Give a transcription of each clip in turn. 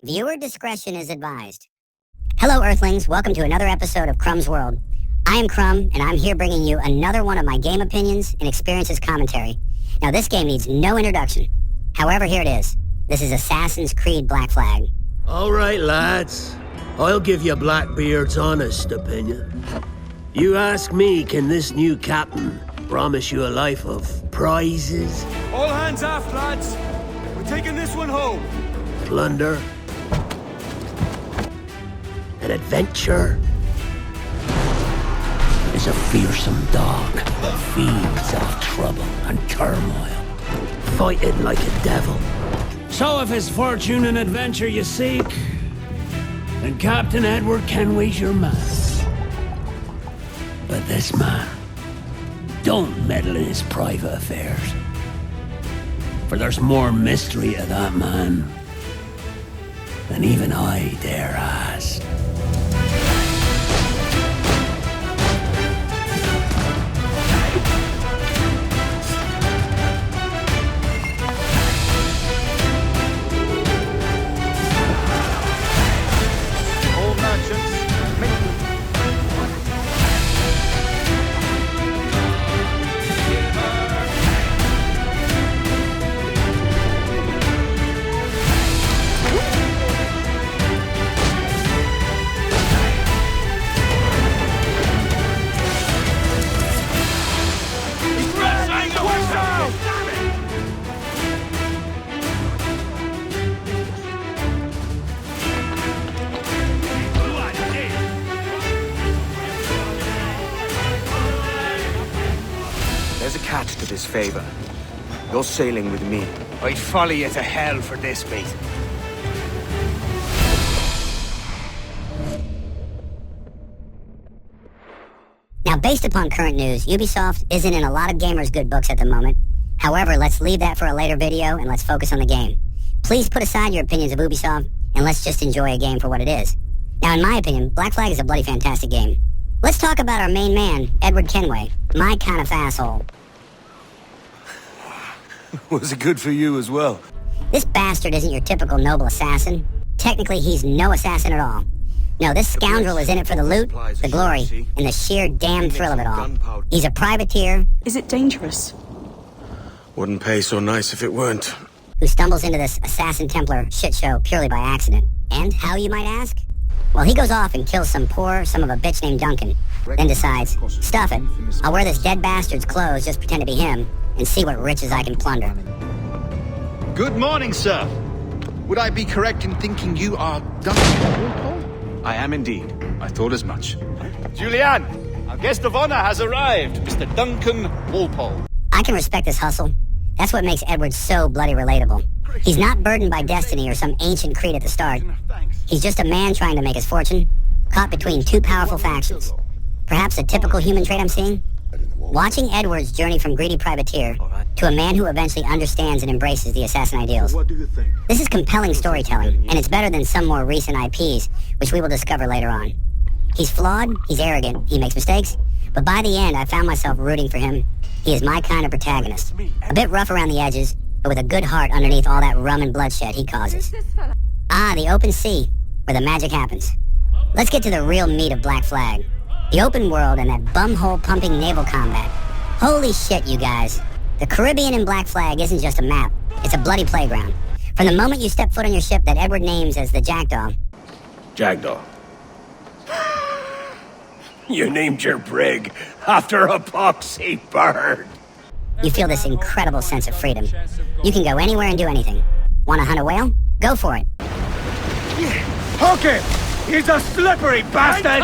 Viewer discretion is advised. Hello, Earthlings. Welcome to another episode of Krum's World. I am Krum, and I'm here bringing you another one of my game opinions and experiences commentary. Now, this game needs no introduction. However, here it is. This is Assassin's Creed Black Flag. All right, lads. I'll give you Blackbeard's honest opinion. You ask me, can this new captain promise you a life of prizes? All hands aft, lads. We're taking this one home. Plunder? An adventure? Is a fearsome dog that feeds off trouble and turmoil, fighting like a devil. So if it's fortune and adventure you seek, then Captain Edward Kenway's your man. But this man, don't meddle in his private affairs. For there's more mystery to that man than even I dare ask. There's a catch to this favor. You're sailing with me. I'd follow you to hell for this, mate. Now, based upon current news, Ubisoft isn't in a lot of gamers' good books at the moment. However, let's leave that for a later video and let's focus on the game. Please put aside your opinions of Ubisoft and let's just enjoy a game for what it is. Now, in my opinion, Black Flag is a bloody fantastic game. Let's talk about our main man, Edward Kenway, my kind of asshole. Was it good for you as well? This bastard isn't your typical noble assassin. Technically, he's no assassin at all. No, this scoundrel is in it for the loot, the glory, and the sheer damn thrill of it all. He's a privateer. Is it dangerous? Wouldn't pay so nice if it weren't. Who stumbles into this assassin Templar shit show purely by accident. And how, you might ask? Well, he goes off and kills some poor son of a bitch named Duncan. Then decides, stuff it, I'll wear this dead bastard's clothes, just pretend to be him, and see what riches I can plunder. Good morning, sir. Would I be correct in thinking you are Duncan Walpole? I am indeed. I thought as much. Julianne, our guest of honor has arrived, Mr. Duncan Walpole. I can respect this hustle. That's what makes Edward so bloody relatable. He's not burdened by destiny or some ancient creed at the start. He's just a man trying to make his fortune, caught between two powerful factions. Perhaps a typical human trait I'm seeing? Watching Edward's journey from greedy privateer to a man who eventually understands and embraces the assassin ideals. This is compelling storytelling, and it's better than some more recent IPs, which we will discover later on. He's flawed, he's arrogant, he makes mistakes, but by the end I found myself rooting for him. He is my kind of protagonist. A bit rough around the edges, but with a good heart underneath all that rum and bloodshed he causes. Ah, the open sea, where the magic happens. Let's get to the real meat of Black Flag. The open world and that bumhole pumping naval combat. Holy shit, you guys. The Caribbean in Black Flag isn't just a map, it's a bloody playground. From the moment you step foot on your ship that Edward names as the Jackdaw. Jackdaw. You named your brig after a poxy bird. You feel this incredible sense of freedom. You can go anywhere and do anything. Want to hunt a whale? Go for it. Hook him! He's a slippery bastard!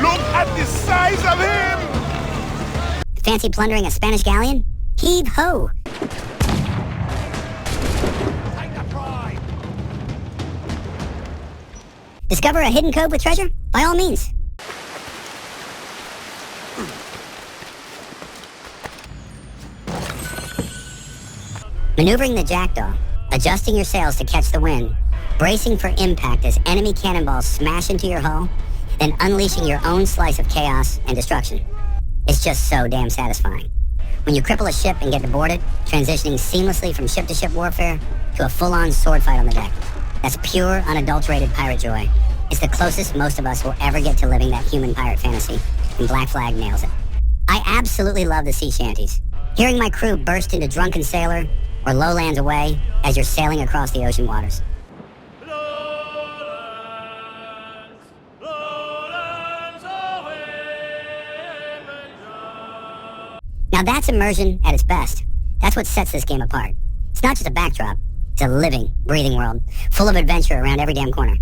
Look at the size of him! Fancy plundering a Spanish galleon? Heave ho! Discover a hidden cove with treasure? By all means. Maneuvering the Jackdaw, adjusting your sails to catch the wind, bracing for impact as enemy cannonballs smash into your hull, then unleashing your own slice of chaos and destruction. It's just so damn satisfying. When you cripple a ship and get to board it, transitioning seamlessly from ship-to-ship warfare to a full-on sword fight on the deck. That's pure, unadulterated pirate joy. It's the closest most of us will ever get to living that human pirate fantasy, and Black Flag nails it. I absolutely love the sea shanties. Hearing my crew burst into Drunken Sailor or Lowlands Away as you're sailing across the ocean waters. Now that's immersion at its best. That's what sets this game apart. It's not just a backdrop. It's a living, breathing world, full of adventure around every damn corner.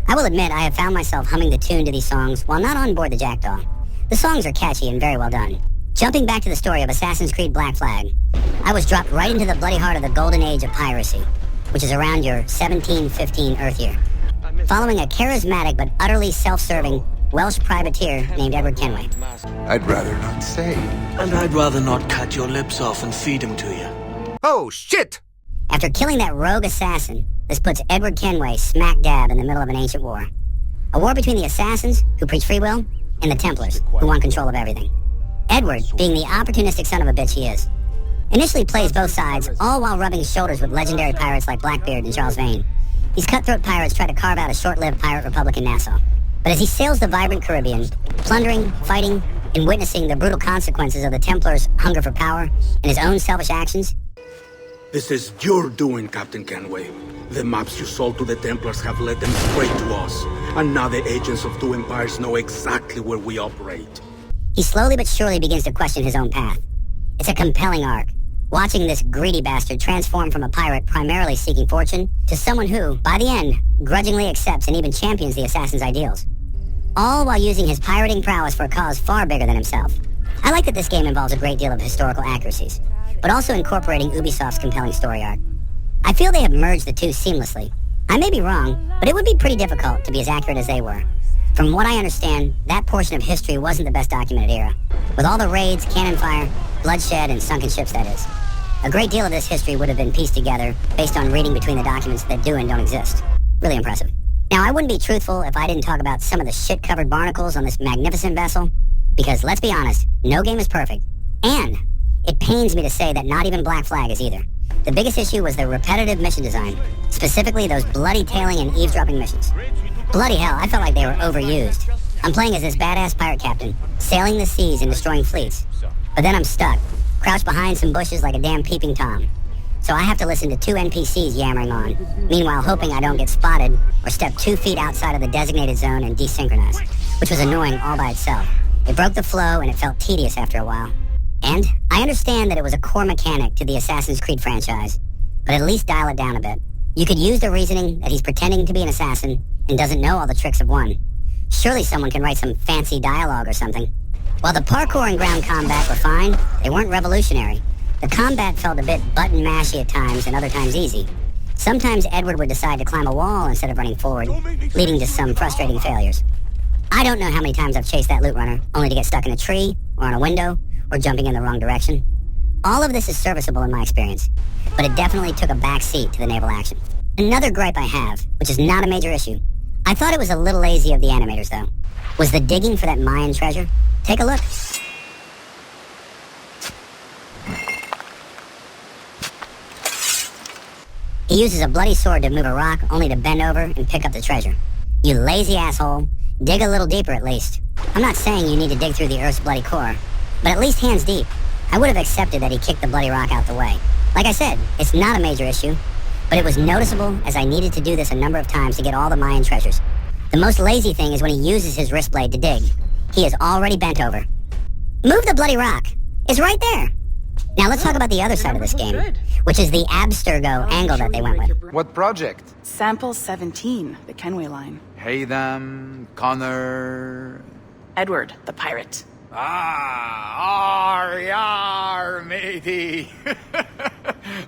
I will admit I have found myself humming the tune to these songs while not on board the Jackdaw. The songs are catchy and very well done. Jumping back to the story of Assassin's Creed Black Flag, I was dropped right into the bloody heart of the golden age of piracy, which is around your 1715 Earth year. Following a charismatic but utterly self-serving Welsh privateer named Edward Kenway. I'd rather not say. And I'd rather not cut your lips off and feed him to you. Oh, shit! After killing that rogue assassin, this puts Edward Kenway smack dab in the middle of an ancient war. A war between the assassins, who preach free will, and the Templars, who want control of everything. Edward, being the opportunistic son of a bitch he is, initially plays both sides, all while rubbing shoulders with legendary pirates like Blackbeard and Charles Vane. These cutthroat pirates try to carve out a short-lived pirate republic in Nassau. But as he sails the vibrant Caribbean, plundering, fighting, and witnessing the brutal consequences of the Templars' hunger for power and his own selfish actions, This is your doing, Captain Kenway. The maps you sold to the Templars have led them straight to us, and now the agents of two empires know exactly where we operate. he slowly but surely begins to question his own path. It's a compelling arc, watching this greedy bastard transform from a pirate primarily seeking fortune to someone who, by the end, grudgingly accepts and even champions the assassin's ideals. All while using his pirating prowess for a cause far bigger than himself. I like that this game involves a great deal of historical accuracies, but also incorporating Ubisoft's compelling story arc. I feel they have merged the two seamlessly. I may be wrong, but it would be pretty difficult to be as accurate as they were. From what I understand, that portion of history wasn't the best documented era, with all the raids, cannon fire, bloodshed, and sunken ships, that is. A great deal of this history would have been pieced together based on reading between the documents that do and don't exist. Really impressive. Now, I wouldn't be truthful if I didn't talk about some of the shit-covered barnacles on this magnificent vessel, because let's be honest, no game is perfect. And it pains me to say that not even Black Flag is either. The biggest issue was the repetitive mission design, specifically those bloody tailing and eavesdropping missions. Bloody hell, I felt like they were overused. I'm playing as this badass pirate captain, sailing the seas and destroying fleets. But then I'm stuck, crouched behind some bushes like a damn peeping Tom. So I have to listen to two NPCs yammering on, meanwhile hoping I don't get spotted or step 2 feet outside of the designated zone and desynchronize, which was annoying all by itself. It broke the flow and it felt tedious after a while. And I understand that it was a core mechanic to the Assassin's Creed franchise, but at least dial it down a bit. You could use the reasoning that he's pretending to be an assassin and doesn't know all the tricks of one. Surely someone can write some fancy dialogue or something. While the parkour and ground combat were fine, they weren't revolutionary. The combat felt a bit button-mashy at times and other times easy. Sometimes Edward would decide to climb a wall instead of running forward, leading to some frustrating failures. I don't know how many times I've chased that loot runner, only to get stuck in a tree, or on a window, or jumping in the wrong direction. All of this is serviceable in my experience, but it definitely took a back seat to the naval action. Another gripe I have, which is not a major issue. I thought it was a little lazy of the animators, though. Was the digging for that Mayan treasure? Take a look. He uses a bloody sword to move a rock, only to bend over and pick up the treasure. You lazy asshole. Dig a little deeper, at least. I'm not saying you need to dig through the Earth's bloody core, but at least hands deep. I would have accepted that he kicked the bloody rock out the way. Like I said, it's not a major issue, but it was noticeable as I needed to do this a number of times to get all the Mayan treasures. The most lazy thing is when he uses his wrist blade to dig. He is already bent over. Move the bloody rock. It's right there. Now let's talk about the other side of this game, which is the Abstergo angle that they went with. What project? Sample 17, the Kenway line. Hey them, Connor... Edward, the pirate. Yar, matey.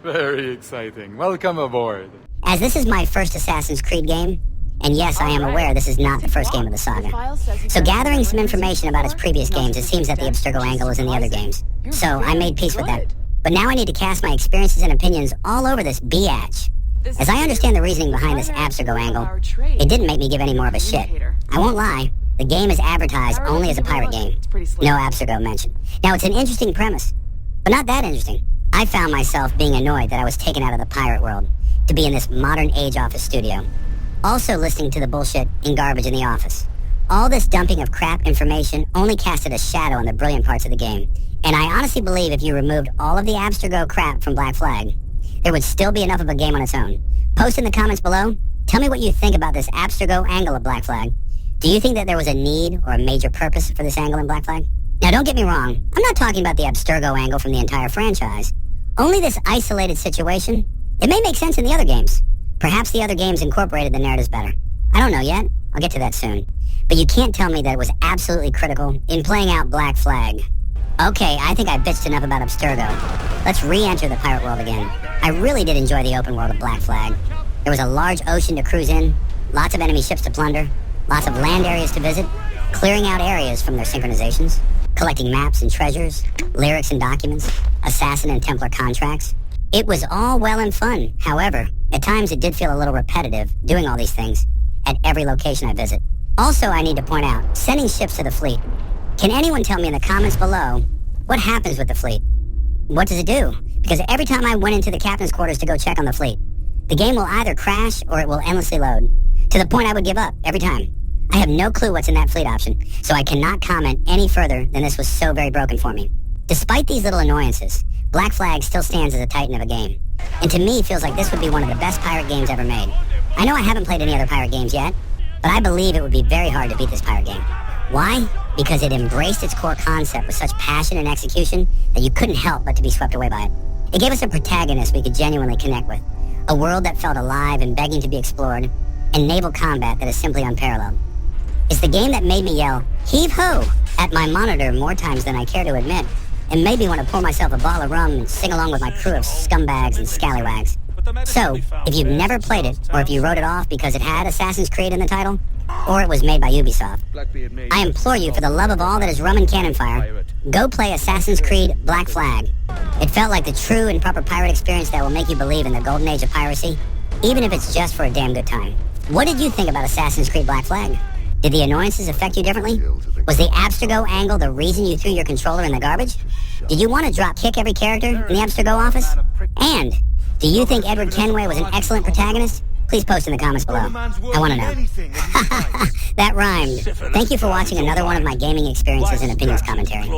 Very exciting. Welcome aboard. As this is my first Assassin's Creed game, and yes, I am aware this is not the first game of the saga. So gathering some information about its previous games, it seems that the Abstergo angle is in the other games. So I made peace with that. But now I need to cast my experiences and opinions all over this biatch. As I understand the reasoning behind this Abstergo angle, it didn't make me give any more of a shit. I won't lie, the game is advertised only as a pirate game. No Abstergo mentioned. Now it's an interesting premise, but not that interesting. I found myself being annoyed that I was taken out of the pirate world, to be in this modern age office studio. Also listening to the bullshit and garbage in the office. All this dumping of crap information only casted a shadow on the brilliant parts of the game. And I honestly believe if you removed all of the Abstergo crap from Black Flag, there would still be enough of a game on its own. Post in the comments below. Tell me what you think about this Abstergo angle of Black Flag. Do you think that there was a need or a major purpose for this angle in Black Flag? Now don't get me wrong, I'm not talking about the Abstergo angle from the entire franchise. Only this isolated situation. It may make sense in the other games. Perhaps the other games incorporated the narratives better. I don't know yet. I'll get to that soon. But you can't tell me that it was absolutely critical in playing out Black Flag. Okay, I think I bitched enough about Abstergo. Let's re-enter the pirate world again. I really did enjoy the open world of Black Flag. There was a large ocean to cruise in, lots of enemy ships to plunder, lots of land areas to visit, clearing out areas from their synchronizations, collecting maps and treasures, lyrics and documents, assassin and Templar contracts. It was all well and fun. However, at times it did feel a little repetitive doing all these things at every location I visit. Also, I need to point out, sending ships to the fleet. Can anyone tell me in the comments below what happens with the fleet? What does it do? Because every time I went into the captain's quarters to go check on the fleet, the game will either crash or it will endlessly load, to the point I would give up every time. I have no clue what's in that fleet option, so I cannot comment any further than this was so very broken for me. Despite these little annoyances, Black Flag still stands as a titan of a game, and to me feels like this would be one of the best pirate games ever made. I know I haven't played any other pirate games yet, but I believe it would be very hard to beat this pirate game. Why? Because it embraced its core concept with such passion and execution that you couldn't help but to be swept away by it. It gave us a protagonist we could genuinely connect with, a world that felt alive and begging to be explored, and naval combat that is simply unparalleled. It's the game that made me yell, "Heave-ho!" at my monitor more times than I care to admit, and made me want to pour myself a bottle of rum and sing along with my crew of scumbags and scallywags. So, if you've never played it, or if you wrote it off because it had Assassin's Creed in the title, or it was made by Ubisoft, I implore you, for the love of all that is rum and cannon fire, go play Assassin's Creed Black Flag. It felt like the true and proper pirate experience that will make you believe in the golden age of piracy, even if it's just for a damn good time. What did you think about Assassin's Creed Black Flag? Did the annoyances affect you differently? Was the Abstergo angle the reason you threw your controller in the garbage? Did you want to drop kick every character in the Abstergo office? And do you think Edward Kenway was an excellent protagonist? Please post in the comments below. I want to know. That rhymed. Thank you for watching another one of my gaming experiences and opinions commentary.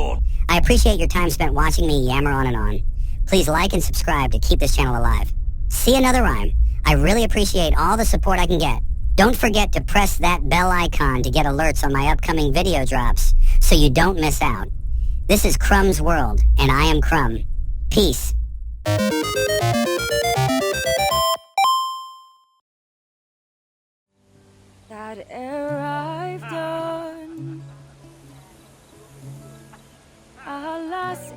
I appreciate your time spent watching me yammer on and on. Please like and subscribe to keep this channel alive. See another rhyme. I really appreciate all the support I can get. Don't forget to press that bell icon to get alerts on my upcoming video drops so you don't miss out. This is Krum's World, and I am Krum. Peace. That arrived on, alas,